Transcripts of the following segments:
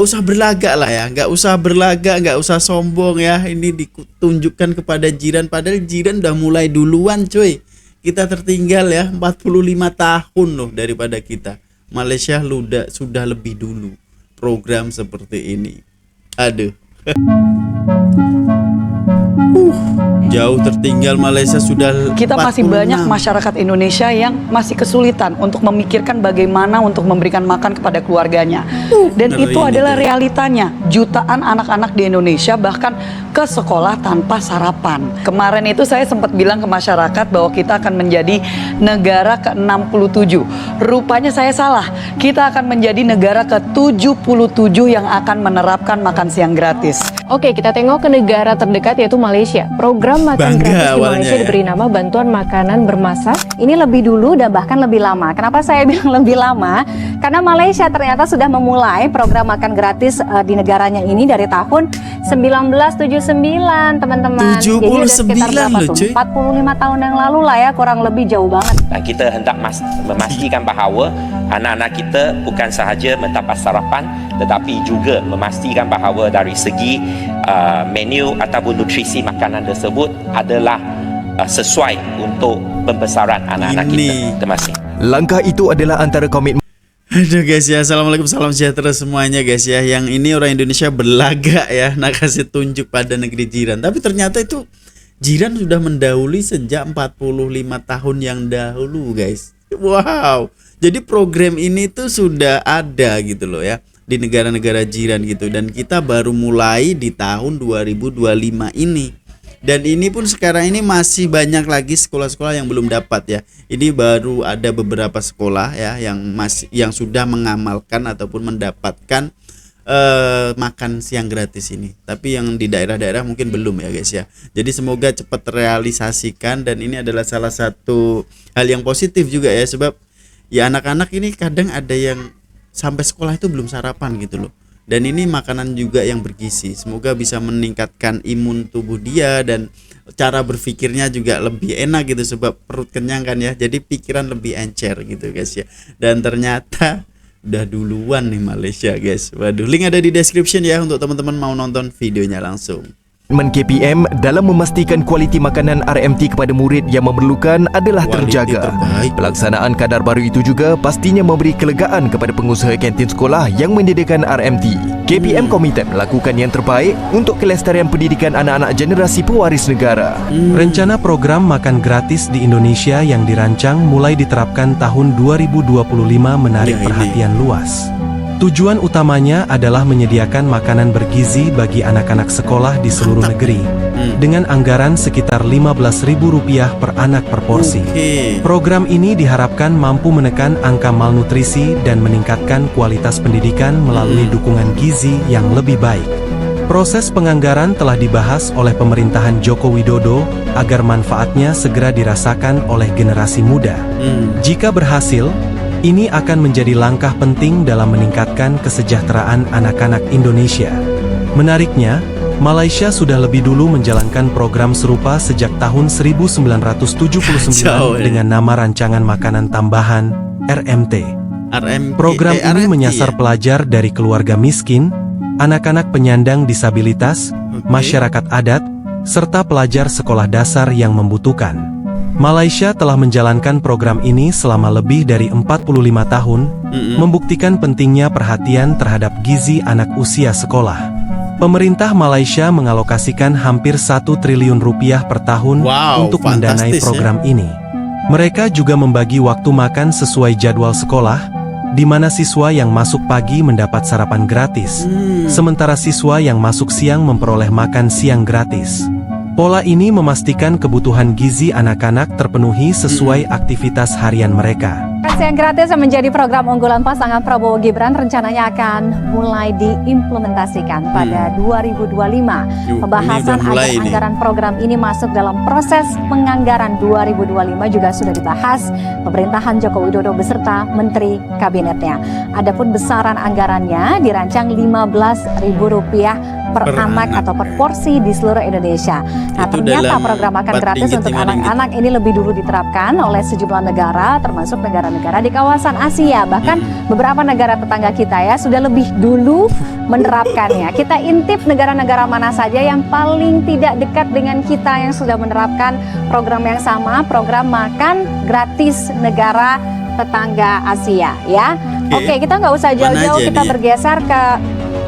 usah berlagak lah ya, nggak usah berlagak, nggak usah sombong ya. Ini ditunjukkan kepada jiran, padahal jiran udah mulai duluan cuy. Kita tertinggal ya 45 tahun loh daripada kita. Malaysia sudah lebih dulu program seperti ini. Aduh. Jauh tertinggal Malaysia sudah. Kita masih 46. banyak masyarakat Indonesia yang masih kesulitan untuk memikirkan bagaimana untuk memberikan makan kepada keluarganya. Dan ngeri itu ini adalah tuh. realitanya. Jutaan anak-anak di Indonesia bahkan ke sekolah tanpa sarapan. Kemarin itu saya sempat bilang ke masyarakat bahwa kita akan menjadi negara ke-67. Rupanya saya salah. Kita akan menjadi negara ke-77 yang akan menerapkan makan siang gratis. Oke, kita tengok ke negara terdekat yaitu Malaysia. Program makan Bangga gratis di awalnya Malaysia ya. diberi nama bantuan makanan bermasak. Ini lebih dulu dan bahkan lebih lama. Kenapa saya bilang lebih lama? Karena Malaysia ternyata sudah memulai program makan gratis di negaranya ini dari tahun 1979, teman-teman. Jadi udah sekitar 79 berapa loh, tuh? cuy. 45 tahun yang lalu lah ya, kurang lebih jauh banget. Dan kita hendak memastikan bahawa anak-anak kita bukan sahaja mendapat sarapan tetapi juga memastikan bahawa dari segi menu ataupun nutrisi makanan tersebut adalah sesuai untuk pembesaran anak-anak kita. Terima kasih. Langkah itu adalah antara komitmen Aduh guys ya, assalamualaikum, salam sejahtera semuanya guys ya. Yang ini orang Indonesia berlagak ya, nak kasih tunjuk pada negeri jiran. Tapi ternyata itu jiran sudah mendahului sejak 45 tahun yang dahulu guys. Wow, jadi program ini tuh sudah ada gitu loh ya di negara-negara jiran gitu. Dan kita baru mulai di tahun 2025 ini. Dan ini pun sekarang ini masih banyak lagi sekolah-sekolah yang belum dapat ya. Ini baru ada beberapa sekolah ya yang sudah mengamalkan ataupun mendapatkan makan siang gratis ini. Tapi yang di daerah-daerah mungkin belum ya guys ya. Jadi semoga cepat terrealisasikan, dan ini adalah salah satu hal yang positif juga ya, sebab ya anak-anak ini kadang ada yang sampai sekolah itu belum sarapan gitu loh. Dan ini makanan juga yang bergizi. Semoga bisa meningkatkan imun tubuh dia dan cara berpikirnya juga lebih enak gitu, sebab perut kenyang kan ya. Jadi pikiran lebih encer gitu guys ya. Dan ternyata udah duluan nih Malaysia guys. Waduh, link ada di description ya untuk teman-teman mau nonton videonya langsung. KPM dalam memastikan kualiti makanan RMT kepada murid yang memerlukan adalah Kualiti terjaga. terbaik. Pelaksanaan kadar baru itu juga pastinya memberi kelegaan kepada pengusaha kantin sekolah yang menyediakan RMT. KPM komited melakukan yang terbaik untuk kelestarian pendidikan anak-anak generasi pewaris negara. Rencana program makan gratis di Indonesia yang dirancang mulai diterapkan tahun 2025 menarik Ya, ini. perhatian luas. Tujuan utamanya adalah menyediakan makanan bergizi bagi anak-anak sekolah di seluruh Mantap. negeri dengan anggaran sekitar Rp15.000 per anak per porsi. Oke. Program ini diharapkan mampu menekan angka malnutrisi dan meningkatkan kualitas pendidikan melalui dukungan gizi yang lebih baik. Proses penganggaran telah dibahas oleh pemerintahan Joko Widodo agar manfaatnya segera dirasakan oleh generasi muda. Jika berhasil, ini akan menjadi langkah penting dalam meningkatkan kesejahteraan anak-anak Indonesia. Menariknya, Malaysia sudah lebih dulu menjalankan program serupa sejak tahun 1979 Jauh, ya. dengan nama Rancangan Makanan Tambahan (RMT). RMT, Program ini RMT menyasar ya? pelajar dari keluarga miskin, anak-anak penyandang disabilitas, masyarakat adat, serta pelajar sekolah dasar yang membutuhkan. Malaysia telah menjalankan program ini selama lebih dari 45 tahun, membuktikan pentingnya perhatian terhadap gizi anak usia sekolah. Pemerintah Malaysia mengalokasikan hampir 1 triliun rupiah per tahun Wow, untuk mendanai fantastis, program ini. Mereka juga membagi waktu makan sesuai jadwal sekolah, di mana siswa yang masuk pagi mendapat sarapan gratis, sementara siswa yang masuk siang memperoleh makan siang gratis. Pola ini memastikan kebutuhan gizi anak-anak terpenuhi sesuai aktivitas harian mereka. Makan siang gratis yang menjadi program unggulan pasangan Prabowo Gibran rencananya akan mulai diimplementasikan pada 2025. Pembahasan ini udah mulai agar nih. anggaran program ini masuk dalam proses penganggaran 2025 juga sudah dibahas pemerintahan Joko Widodo beserta menteri kabinetnya. Adapun besaran anggarannya dirancang Rp15.000 per anak atau per porsi di seluruh Indonesia. Nah, Itu ternyata dalam program makan gratis Batinggit untuk 5 ringgit. anak-anak ini lebih dulu diterapkan oleh sejumlah negara, termasuk negara-negara di kawasan Asia. Bahkan beberapa negara tetangga kita ya sudah lebih dulu menerapkannya. Kita intip negara-negara mana saja yang paling tidak dekat dengan kita yang sudah menerapkan program yang sama, program makan gratis negara tetangga Asia ya. Oke, kita nggak usah Mana jauh-jauh, aja kita nih? bergeser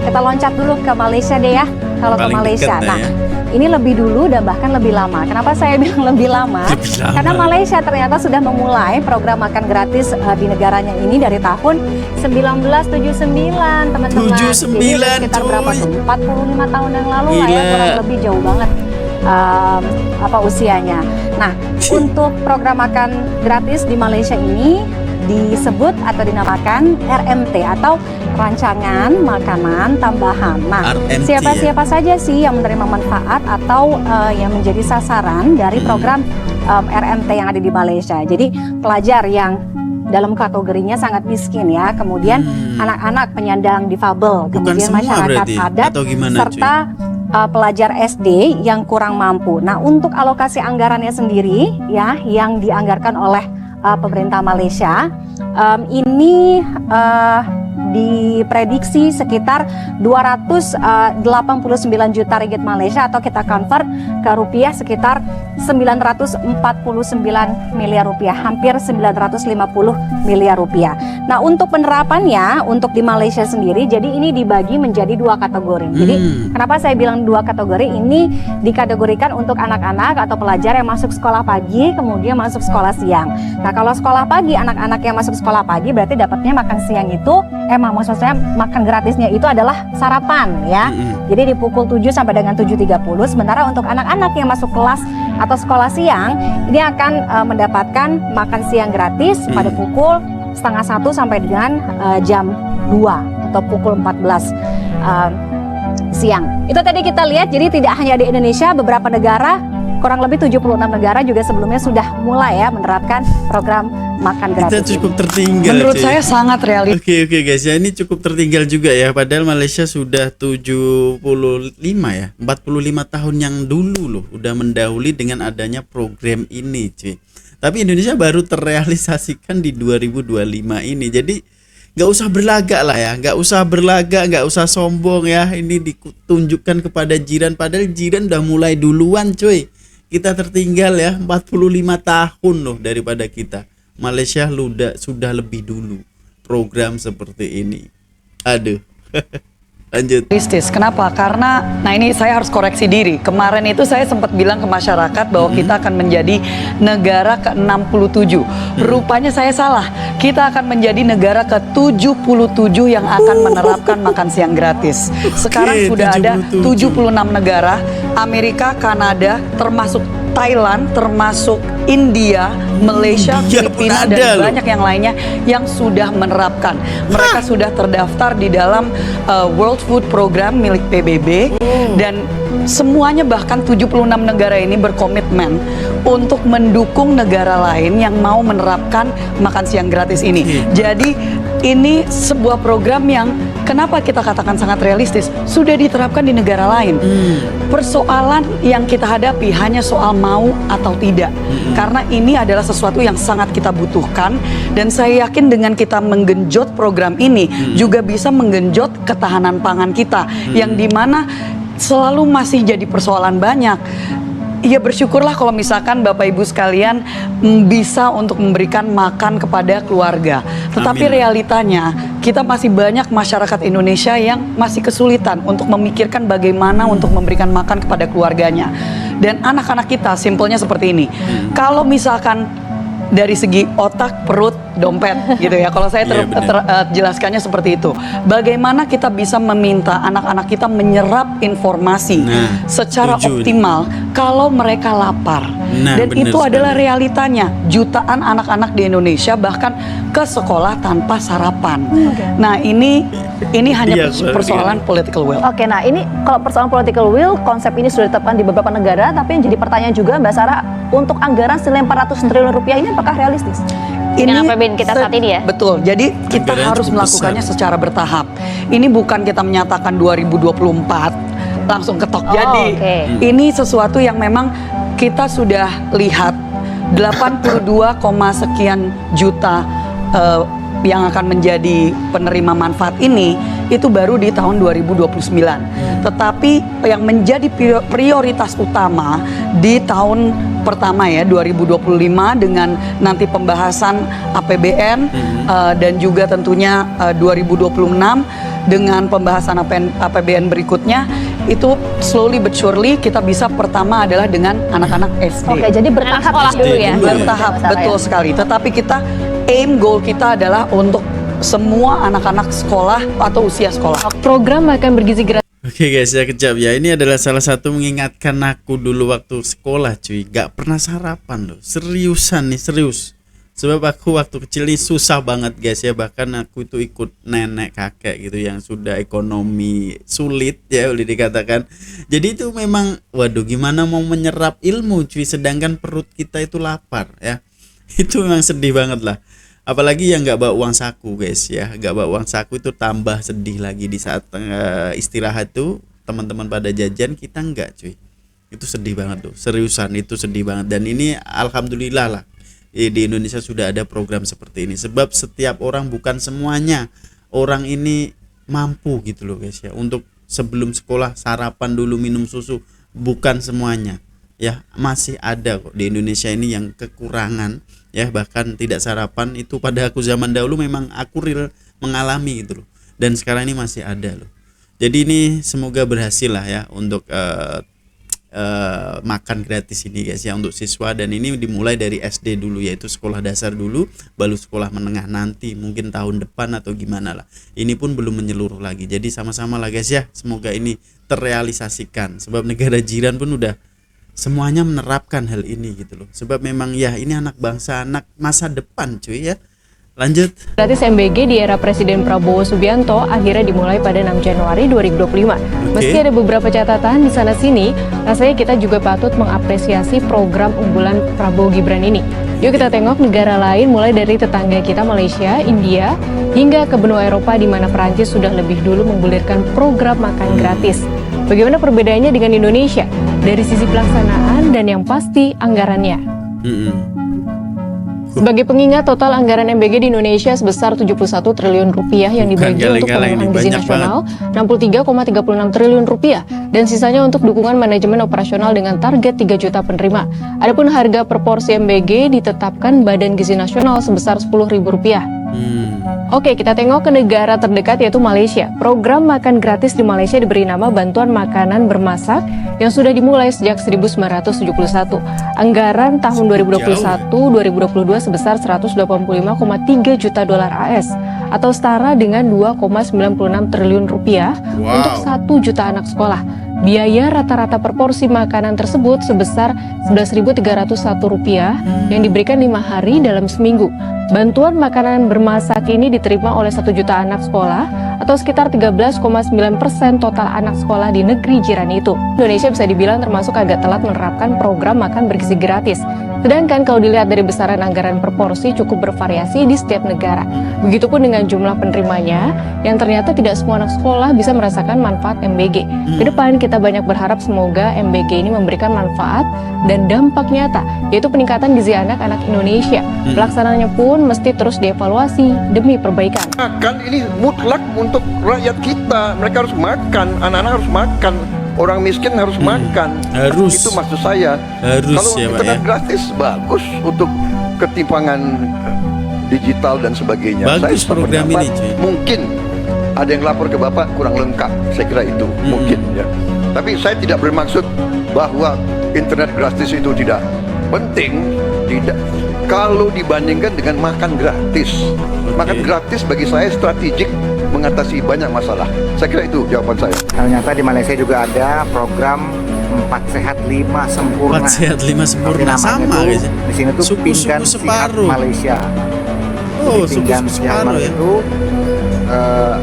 kita loncat dulu ke Malaysia deh ya. Kalau ke Paling Malaysia, dekat nah ya. ini lebih dulu dan bahkan lebih lama. Kenapa saya bilang lebih lama? Lebih lama. Karena Malaysia ternyata sudah memulai program makan gratis di negaranya ini dari tahun 1979, teman-teman. 79, Jadi udah sekitar berapa coy. tuh? 45 tahun yang lalu lah ya, Gila. kurang lebih jauh banget usianya. Nah, untuk program makan gratis di Malaysia ini disebut atau dinamakan RMT atau Rancangan Makanan Tambahan. Nah, RMT siapa-siapa saja sih yang menerima manfaat atau yang menjadi sasaran dari program RMT yang ada di Malaysia. Jadi pelajar yang dalam kategorinya sangat miskin ya, kemudian anak-anak penyandang difabel, Bukan kemudian semua masyarakat berarti? adat, Atau gimana, serta pelajar SD yang kurang mampu. Nah, untuk alokasi anggarannya sendiri ya yang dianggarkan oleh pemerintah Malaysia ini diprediksi sekitar 289 juta ringgit Malaysia atau kita convert ke rupiah sekitar 949 miliar rupiah, hampir 950 miliar rupiah. Nah, untuk penerapannya untuk di Malaysia sendiri, jadi ini dibagi menjadi dua kategori. Jadi kenapa saya bilang dua kategori? Ini dikategorikan untuk anak-anak atau pelajar yang masuk sekolah pagi kemudian masuk sekolah siang. Nah, kalau sekolah pagi, anak-anak yang masuk sekolah pagi berarti dapatnya makan siang itu maksud saya makan gratisnya itu adalah sarapan ya. Jadi di pukul 7 sampai dengan 7.30. Sementara untuk anak-anak yang masuk kelas atau sekolah siang ini akan mendapatkan makan siang gratis pada pukul 12:30 sampai dengan jam 2 atau pukul 14 siang. Itu tadi kita lihat, jadi tidak hanya di Indonesia, beberapa negara, kurang lebih 76 negara juga sebelumnya sudah mulai ya menerapkan program makan Kita gratis. cukup tertinggal. Menurut cuy. saya sangat realistis. Oke guys ya, ini cukup tertinggal juga ya. Padahal Malaysia sudah 75 ya, 45 tahun yang dulu loh udah mendahului dengan adanya program ini cuy. Tapi Indonesia baru terrealisasikan di 2025 ini. Jadi nggak usah berlagak lah ya, nggak usah berlagak, nggak usah sombong ya. Ini ditunjukkan kepada jiran, padahal jiran udah mulai duluan cuy. Kita tertinggal ya 45 tahun loh daripada kita. Malaysia sudah lebih dulu program seperti ini. Aduh. Lanjut. Kenapa? Karena, nah ini saya harus koreksi diri. Kemarin itu saya sempat bilang ke masyarakat bahwa kita akan menjadi negara ke-67. Rupanya saya salah. Kita akan menjadi negara ke-77 yang akan menerapkan makan siang gratis. Sekarang sudah ada 76 negara, Amerika, Kanada, termasuk Thailand, termasuk India, Malaysia, India pun Filipina, ada dan loh. banyak yang lainnya yang sudah menerapkan. Mereka sudah terdaftar di dalam World Food Program milik PBB dan semuanya bahkan 76 negara ini berkomitmen untuk mendukung negara lain yang mau menerapkan makan siang gratis ini. Jadi ini sebuah program yang kenapa kita katakan sangat realistis, sudah diterapkan di negara lain. Persoalan yang kita hadapi hanya soal mau atau tidak. Karena ini adalah sesuatu yang sangat kita butuhkan dan saya yakin dengan kita menggenjot program ini juga bisa menggenjot ketahanan pangan kita yang dimana selalu masih jadi persoalan banyak. Ya bersyukurlah kalau misalkan Bapak Ibu sekalian bisa untuk memberikan makan kepada keluarga. Tetapi Amin. realitanya kita masih banyak masyarakat Indonesia yang masih kesulitan untuk memikirkan bagaimana untuk memberikan makan kepada keluarganya. Dan anak-anak kita simpelnya seperti ini. Kalau misalkan dari segi otak, perut, dompet gitu ya. Kalau saya Iya, benar. jelaskannya seperti itu. Bagaimana kita bisa meminta anak-anak kita menyerap informasi Nah, secara setuju nih. optimal kalau mereka lapar. Nah, Dan benar itu adalah sekali. realitanya. Jutaan anak-anak di Indonesia bahkan ke sekolah tanpa sarapan. Nah, ini hanya Iya, persoalan political will. Oke, nah ini kalau persoalan political will, konsep ini sudah ditetapkan di beberapa negara, tapi yang jadi pertanyaan juga Mbak Sarah, untuk anggaran senilai 400 triliun rupiah ini apakah realistis? Dengan APBN kita saat ini ya? Betul. Jadi kita Anggarannya harus cukup melakukannya besar. secara bertahap. Ini bukan kita menyatakan 2024 langsung ketok. Oh, Jadi oke. ini sesuatu yang memang kita sudah lihat 82, sekian juta yang akan menjadi penerima manfaat ini itu baru di tahun 2029. Tetapi yang menjadi prioritas utama di tahun pertama ya 2025 dengan nanti pembahasan APBN dan juga tentunya 2026 dengan pembahasan APBN berikutnya itu slowly but surely kita bisa pertama adalah dengan anak-anak SD. Oke, jadi bertahap sekolah dulu ya. dulu ya. Bertahap, Masalah betul ya. sekali. Tetapi kita goal kita adalah untuk semua anak-anak sekolah atau usia sekolah. Program makan bergizi gratis Oke guys ya, kejap ya. Ini adalah salah satu mengingatkan aku dulu waktu sekolah cuy. Gak pernah sarapan loh. Seriusan nih, serius. Sebab aku waktu kecil ini susah banget guys ya. Bahkan aku itu ikut nenek kakek gitu yang sudah ekonomi sulit ya boleh dikatakan. Jadi itu memang waduh gimana mau menyerap ilmu cuy. Sedangkan perut kita itu lapar ya. Itu memang sedih banget lah. Apalagi yang nggak bawa uang saku guys ya, nggak bawa uang saku itu tambah sedih lagi di saat istirahat tuh teman-teman pada jajan kita nggak cuy, itu sedih banget tuh, seriusan itu sedih banget. Dan ini alhamdulillah lah di Indonesia sudah ada program seperti ini, sebab setiap orang bukan semuanya orang ini mampu gitu loh guys ya, untuk sebelum sekolah sarapan dulu minum susu, bukan semuanya ya, masih ada kok di Indonesia ini yang kekurangan ya, bahkan tidak sarapan. Itu pada aku zaman dahulu memang aku real mengalami gitu loh, dan sekarang ini masih ada loh. Jadi ini semoga berhasil lah ya untuk makan gratis ini guys ya untuk siswa, dan ini dimulai dari SD dulu yaitu sekolah dasar dulu, baru sekolah menengah nanti mungkin tahun depan atau gimana lah. Ini pun belum menyeluruh lagi, jadi sama-sama lah guys ya, semoga ini terrealisasikan, sebab negara jiran pun udah semuanya menerapkan hal ini gitu loh. Sebab memang ya ini anak bangsa, anak masa depan cuy ya. Lanjut. gratis MBG di era Presiden Prabowo Subianto akhirnya dimulai pada 6 Januari 2025. Meski ada beberapa catatan di sana sini, rasanya kita juga patut mengapresiasi program unggulan Prabowo Gibran ini. Yuk kita tengok negara lain mulai dari tetangga kita Malaysia, India, hingga ke benua Eropa di mana Perancis sudah lebih dulu menggulirkan program makan gratis. Bagaimana perbedaannya dengan Indonesia? Dari sisi pelaksanaan dan yang pasti anggarannya. Sebagai pengingat, total anggaran MBG di Indonesia sebesar 71 triliun rupiah yang dibagi untuk pemenuhan gizi nasional 63,36 triliun rupiah dan sisanya untuk dukungan manajemen operasional dengan target 3 juta penerima. Adapun harga per porsi MBG ditetapkan Badan Gizi Nasional sebesar Rp10.000. Oke, kita tengok ke negara terdekat yaitu Malaysia. Program makan gratis di Malaysia diberi nama Bantuan Makanan Bermasak yang sudah dimulai sejak 1971. Anggaran tahun 2021-2022 sebesar 185,3 juta dolar AS atau setara dengan 2,96 triliun rupiah untuk 1 juta anak sekolah. Biaya rata-rata per porsi makanan tersebut sebesar Rp11.301 yang diberikan 5 hari dalam seminggu. Bantuan makanan bermasak ini diterima oleh 1 juta anak sekolah atau sekitar 13,9% total anak sekolah di negeri jiran itu. Indonesia bisa dibilang termasuk agak telat menerapkan program makan bergizi gratis. Sedangkan kalau dilihat dari besaran anggaran per porsi cukup bervariasi di setiap negara. Begitupun dengan jumlah penerimanya yang ternyata tidak semua anak sekolah bisa merasakan manfaat MBG. Kedepan kita banyak berharap semoga MBG ini memberikan manfaat dan dampak nyata, yaitu peningkatan gizi anak-anak Indonesia. Pelaksanaannya pun mesti terus dievaluasi demi perbaikan. Makan ini mutlak untuk rakyat kita. Mereka harus makan, anak-anak harus makan. Orang miskin harus makan. Harus. Itu maksud saya. Harus Kalau ya Pak internet ya. gratis bagus untuk ketimpangan digital dan sebagainya. Bagus program ini, cuy. Mungkin ada yang lapor ke Bapak kurang lengkap. Saya kira itu mungkin ya. Tapi saya tidak bermaksud bahwa internet gratis itu tidak penting. Tidak. Kalau dibandingkan dengan makan gratis. Makan gratis bagi saya strategik mengatasi banyak masalah. Saya kira itu jawaban saya. Ternyata di Malaysia juga ada program 4 sehat 5 sempurna. 4 sehat 5 sempurna sama guys. Di sini tuh pinggan sehat Malaysia. Oh, Jadi pinggan suku-suku sehat separuh ya. itu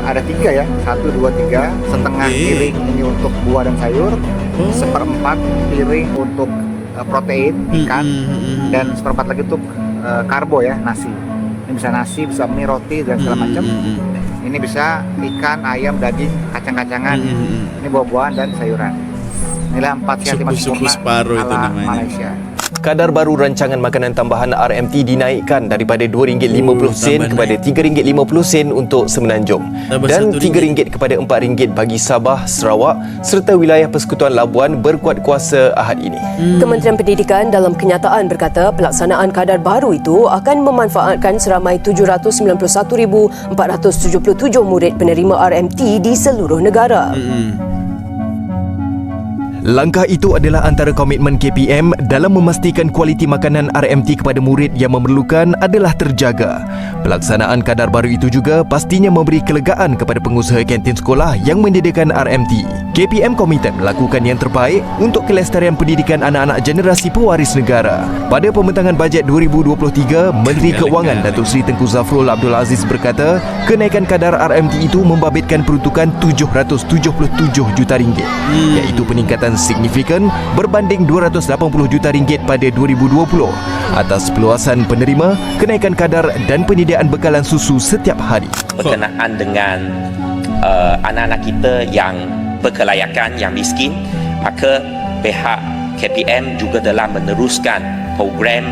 ada 3 ya, 1, 2, 3. Setengah piring ini untuk buah dan sayur, seperempat piring untuk protein ikan, dan seperempat lagi untuk karbo ya, nasi. Ini bisa nasi, bisa mie, roti dan segala macam. Ini bisa ikan, ayam, daging, kacang-kacangan. Ini buah-buahan dan sayuran. Inilah 4 sehat 5 Supu-supu sempurna separuh itu ala namanya. Malaysia. Kadar baru rancangan makanan tambahan RMT dinaikkan daripada RM2.50 tambah kepada RM3.50 untuk Semenanjung Tambah dan RM1 RM3 kepada RM4 bagi Sabah, Sarawak serta wilayah Persekutuan Labuan berkuat kuasa Ahad ini. Kementerian Pendidikan dalam kenyataan berkata pelaksanaan kadar baru itu akan memanfaatkan seramai 791,477 murid penerima RMT di seluruh negara. Langkah itu adalah antara komitmen KPM dalam memastikan kualiti makanan RMT kepada murid yang memerlukan adalah terjaga. Pelaksanaan kadar baru itu juga pastinya memberi kelegaan kepada pengusaha kantin sekolah yang menyediakan RMT. KPM komited melakukan yang terbaik untuk kelestarian pendidikan anak-anak generasi pewaris negara. Pada pembentangan bajet 2023, Menteri Keuangan Datuk Seri Tengku Zafrul Abdul Aziz berkata, kenaikan kadar RMT itu membabitkan peruntukan RM777 juta, iaitu peningkatan signifikan berbanding RM280 juta pada 2020 atas peluasan penerima, kenaikan kadar dan penyediaan bekalan susu setiap hari. Berkenaan dengan anak-anak kita yang berkelayakan, yang miskin, maka pihak KPM juga telah meneruskan program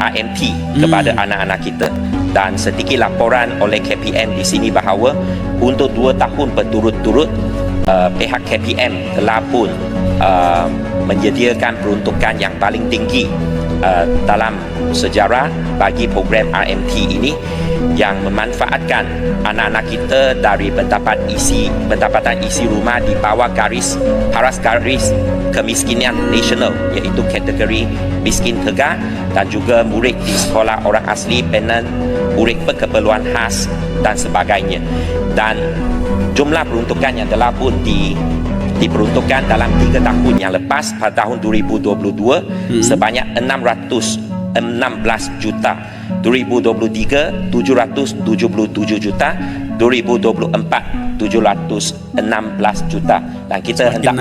RMT kepada anak-anak kita, dan sedikit laporan oleh KPM di sini bahawa untuk 2 tahun berturut-turut pihak KPM telah pun menyediakan peruntukan yang paling tinggi dalam sejarah bagi program RMT ini, yang memanfaatkan anak-anak kita dari pendapatan isi rumah di bawah paras garis kemiskinan nasional, iaitu kategori miskin tegar, dan juga murid di sekolah orang asli, Penang, murid berkeperluan khas dan sebagainya. Dan jumlah peruntukan yang telah pun diperuntukkan dalam 3 tahun yang lepas, pada tahun 2022 sebanyak 616 juta, 2023 777 juta, 2024 716 juta. Dan kita hendak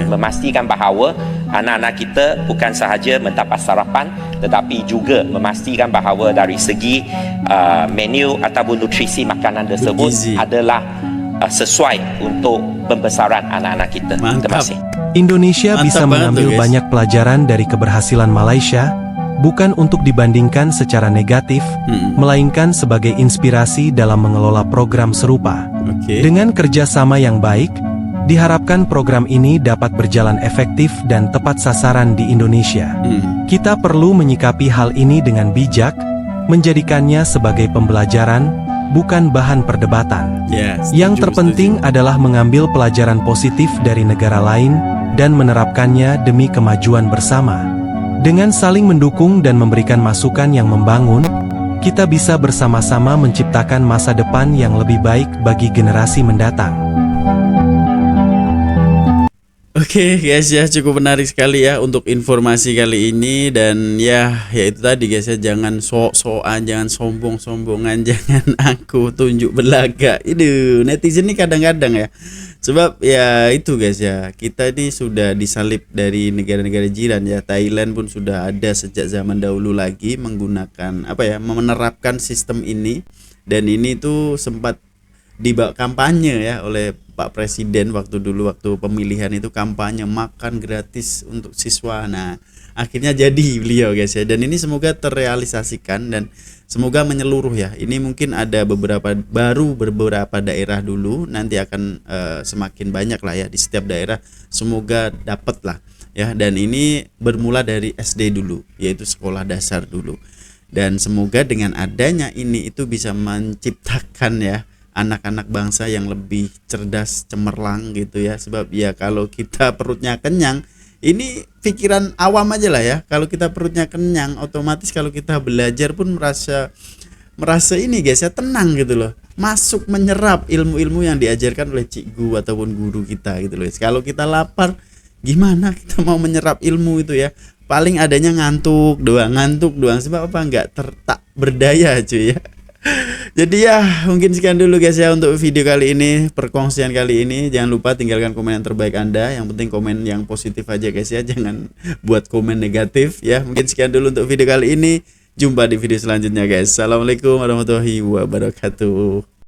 memastikan bahawa anak-anak kita bukan sahaja mendapat sarapan, tetapi juga memastikan bahawa dari segi menu ataupun nutrisi makanan tersebut adalah sesuai untuk pembesaran anak-anak kita. Terima kasih. Indonesia bisa mengambil banyak pelajaran dari keberhasilan Malaysia, bukan untuk dibandingkan secara negatif, melainkan sebagai inspirasi dalam mengelola program serupa. Dengan kerjasama yang baik, diharapkan program ini dapat berjalan efektif dan tepat sasaran di Indonesia. Kita perlu menyikapi hal ini dengan bijak, menjadikannya sebagai pembelajaran, bukan bahan perdebatan. Yang terpenting adalah mengambil pelajaran positif dari negara lain dan menerapkannya demi kemajuan bersama. Dengan saling mendukung dan memberikan masukan yang membangun, kita bisa bersama-sama menciptakan masa depan yang lebih baik bagi generasi mendatang. Oke guys ya, cukup menarik sekali ya untuk informasi kali ini. Dan ya itu tadi guys ya, jangan sok-sokan, jangan sombong-sombongan, jangan aku tunjuk belaga. Itu netizen ini kadang-kadang ya, sebab ya itu guys ya, kita ini sudah disalib dari negara-negara jiran ya. Thailand pun sudah ada sejak zaman dahulu lagi menggunakan menerapkan sistem ini, dan ini tuh sempat dibawa kampanye ya oleh Pak Presiden waktu pemilihan itu, kampanye makan gratis untuk siswa. Nah, akhirnya jadi beliau guys ya, dan ini semoga terrealisasikan dan semoga menyeluruh ya. Ini mungkin ada beberapa daerah dulu, nanti akan semakin banyak lah ya di setiap daerah, semoga dapat lah ya. Dan ini bermula dari SD dulu, yaitu sekolah dasar dulu, dan semoga dengan adanya ini itu bisa menciptakan ya anak-anak bangsa yang lebih cerdas, cemerlang gitu ya. Sebab ya kalau kita perutnya kenyang, ini pikiran awam aja lah ya, kalau kita perutnya kenyang, otomatis kalau kita belajar pun merasa ini guys ya, tenang gitu loh, masuk menyerap ilmu-ilmu yang diajarkan oleh cikgu ataupun guru kita gitu loh. Kalau kita lapar, gimana kita mau menyerap ilmu itu ya? Paling adanya ngantuk doang, sebab apa? Nggak tak berdaya cuy ya. Jadi ya mungkin sekian dulu guys ya untuk video kali ini, perkongsian kali ini. Jangan lupa tinggalkan komen yang terbaik Anda, yang penting komen yang positif aja guys ya, jangan buat komen negatif ya. Mungkin sekian dulu untuk video kali ini, jumpa di video selanjutnya guys. Assalamualaikum warahmatullahi wabarakatuh.